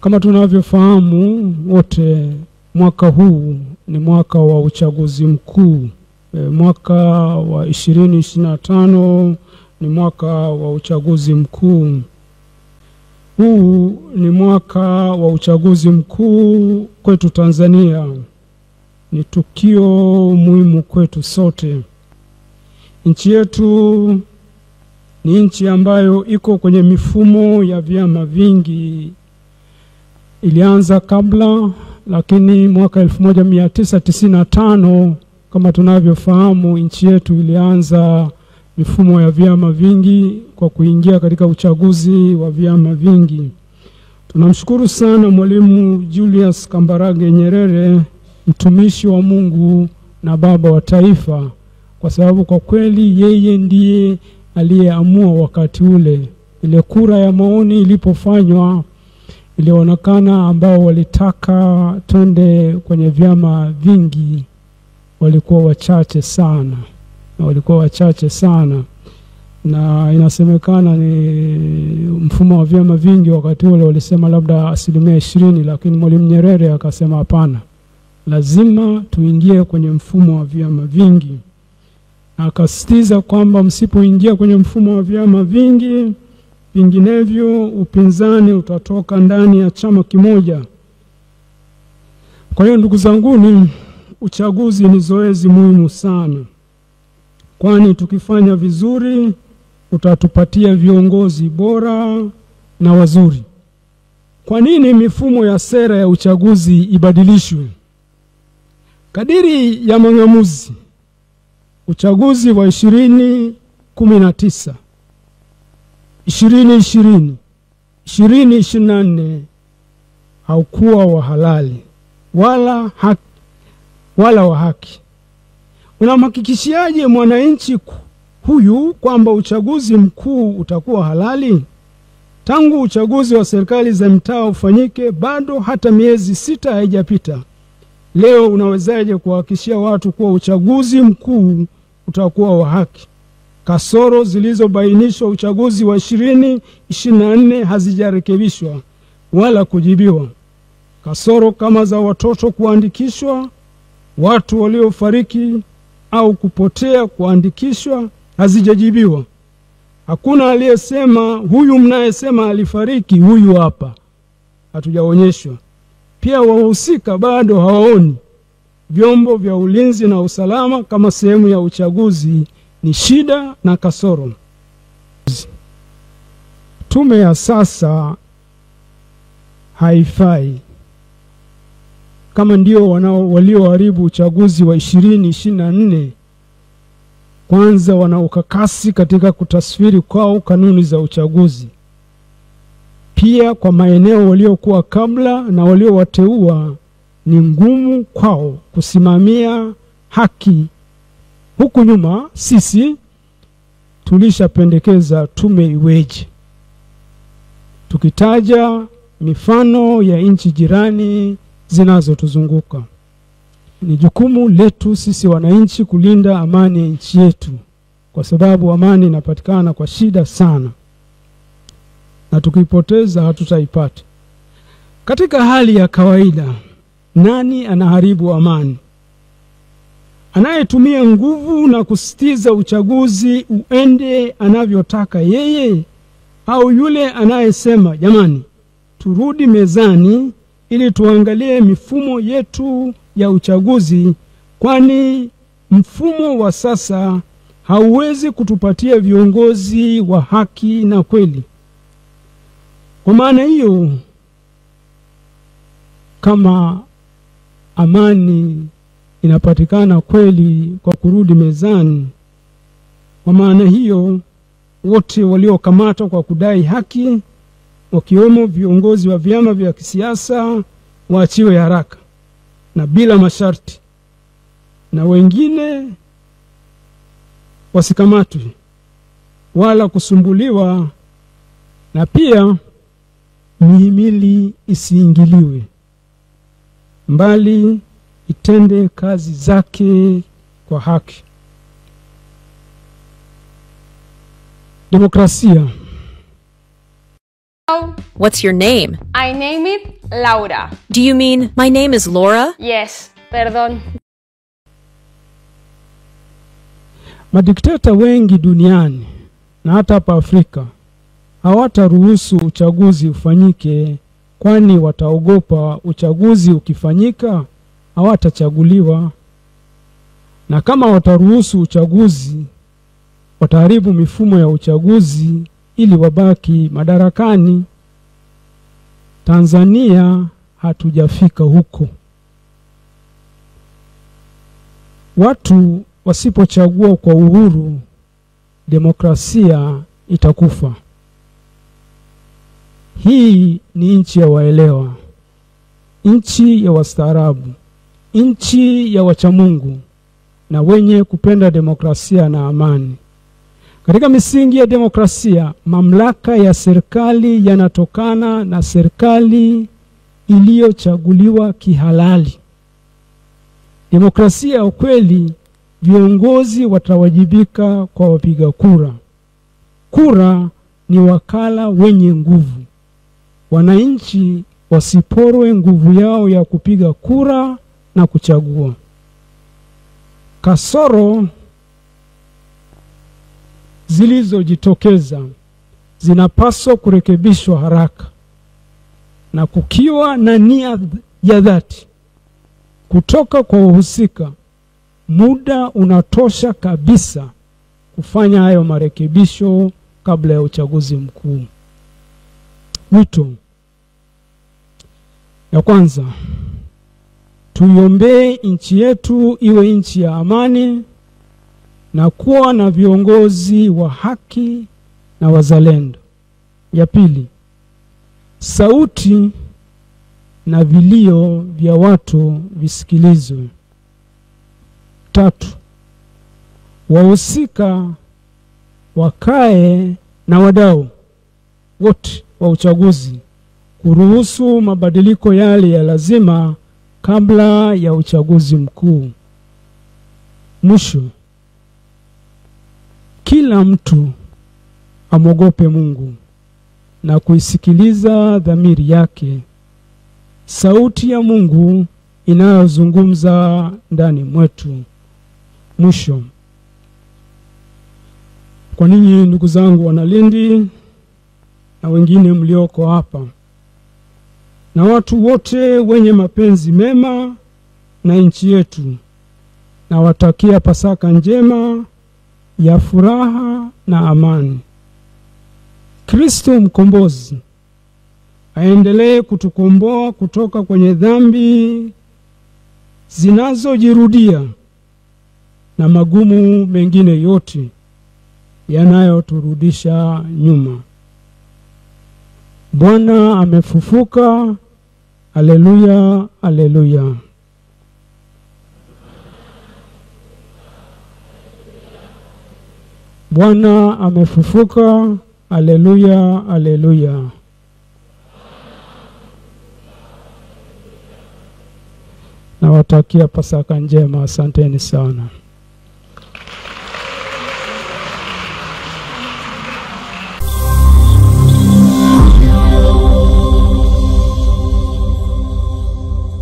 Kama tunavyofahamu wote, mwaka huu ni mwaka wa uchaguzi mkuu. Mwaka wa 2025 ni mwaka wa uchaguzi mkuu. Huu ni mwaka wa uchaguzi mkuu kwetu Tanzania. Ni tukio muhimu kwetu sote. Nchi yetu ni nchi ambayo iko kwenye mifumo ya vyama vingi. Ilianza kabla, lakini mwaka 1995 kama tunavyofahamu, nchi yetu ilianza mifumo ya vyama vingi kwa kuingia katika uchaguzi wa vyama vingi. Tunamshukuru sana Mwalimu Julius Kambarage Nyerere, mtumishi wa Mungu na baba wa taifa, kwa sababu kwa kweli yeye ndiye aliyeamua wakati ule. Ile kura ya maoni ilipofanywa, ilionekana ambao walitaka twende kwenye vyama vingi walikuwa wachache sana, na inasemekana ni mfumo wa vyama vingi wakati ule walisema labda 20%, lakini Mwalimu Nyerere akasema hapana, lazima tuingie kwenye mfumo wa vyama vingi. Akasisitiza kwamba msipoingia kwenye mfumo wa vyama vingi, vinginevyo upinzani utatoka ndani ya chama kimoja. Kwa hiyo ndugu zanguni, uchaguzi ni zoezi muhimu sana, kwani tukifanya vizuri utatupatia viongozi bora na wazuri. Kwa nini mifumo ya sera ya uchaguzi ibadilishwe? Kadiri ya mang'amuzi, uchaguzi wa 2019, 2020, 2024 haukuwa wa halali wala wa haki. Unamhakikishiaje mwananchi huyu kwamba uchaguzi mkuu utakuwa halali? Tangu uchaguzi wa serikali za mtaa ufanyike, bado hata miezi 6 haijapita. Leo unawezaje kuhakikishia watu kuwa uchaguzi mkuu utakuwa wa haki? Kasoro zilizobainishwa uchaguzi wa 2024 hazijarekebishwa wala kujibiwa. Kasoro kama za watoto kuandikishwa, watu waliofariki au kupotea kuandikishwa hazijajibiwa. Hakuna aliyesema huyu mnayesema alifariki huyu hapa, hatujaonyeshwa. Pia wahusika bado hawaoni. Vyombo vya ulinzi na usalama kama sehemu ya uchaguzi ni shida na kasoro. Tume ya sasa haifai. Kama ndio walioharibu uchaguzi wa 2024, kwanza wana ukakasi katika kutasfiri kwao kanuni za uchaguzi. Pia kwa maeneo waliokuwa kabla na waliowateua, ni ngumu kwao kusimamia haki. Huku nyuma sisi tulishapendekeza tume iweje, tukitaja mifano ya nchi jirani zinazotuzunguka. Ni jukumu letu sisi wananchi kulinda amani ya nchi yetu, kwa sababu amani inapatikana kwa shida sana, na tukipoteza hatutaipata. Katika hali ya kawaida, nani anaharibu amani? Anayetumia nguvu na kusitiza uchaguzi uende anavyotaka yeye, au yule anayesema jamani, turudi mezani ili tuangalie mifumo yetu ya uchaguzi, kwani mfumo wa sasa hauwezi kutupatia viongozi wa haki na kweli? Kwa maana hiyo, kama amani inapatikana kweli kwa kurudi mezani, kwa maana hiyo wote waliokamatwa kwa kudai haki, wakiwemo viongozi wa vyama vya kisiasa, waachiwe haraka na bila masharti, na wengine wasikamatwe wala kusumbuliwa, na pia mihimili isiingiliwe, mbali itende kazi zake kwa haki. Demokrasia What's your name? I name it Laura. Do you mean my name is Laura? Yes, perdón. Madikteta wengi duniani na hata hapa Afrika hawataruhusu uchaguzi ufanyike, kwani wataogopa uchaguzi ukifanyika hawatachaguliwa. Na kama wataruhusu uchaguzi, wataharibu mifumo ya uchaguzi ili wabaki madarakani. Tanzania hatujafika huko. Watu wasipochagua kwa uhuru, demokrasia itakufa. Hii ni nchi ya waelewa, nchi ya wastaarabu, nchi ya wachamungu na wenye kupenda demokrasia na amani. Katika misingi ya demokrasia, mamlaka ya serikali yanatokana na serikali iliyochaguliwa kihalali. Demokrasia ya ukweli, viongozi watawajibika kwa wapiga kura. Kura ni wakala wenye nguvu. Wananchi wasiporwe nguvu yao ya kupiga kura na kuchagua. Kasoro zilizojitokeza zinapaswa kurekebishwa haraka, na kukiwa na nia ya dhati kutoka kwa wahusika, muda unatosha kabisa kufanya hayo marekebisho kabla ya uchaguzi mkuu. Wito ya kwanza, tuiombee nchi yetu iwe nchi ya amani na kuwa na viongozi wa haki na wazalendo. Ya pili, sauti na vilio vya watu visikilizwe. Tatu, wahusika wakae na wadau wote wa uchaguzi kuruhusu mabadiliko yale ya lazima kabla ya uchaguzi mkuu. Mwisho, kila mtu amogope Mungu na kuisikiliza dhamiri yake, sauti ya Mungu inayozungumza ndani mwetu. Mwisho, kwa ninyi ndugu zangu Wanalindi na wengine mlioko hapa na watu wote wenye mapenzi mema na nchi yetu, na watakia Pasaka njema ya furaha na amani. Kristo mkombozi aendelee kutukomboa kutoka kwenye dhambi zinazojirudia na magumu mengine yote yanayoturudisha nyuma. Bwana amefufuka. Haleluya, haleluya. Bwana amefufuka. Haleluya, haleluya. Nawatakia Pasaka njema. Asanteni sana.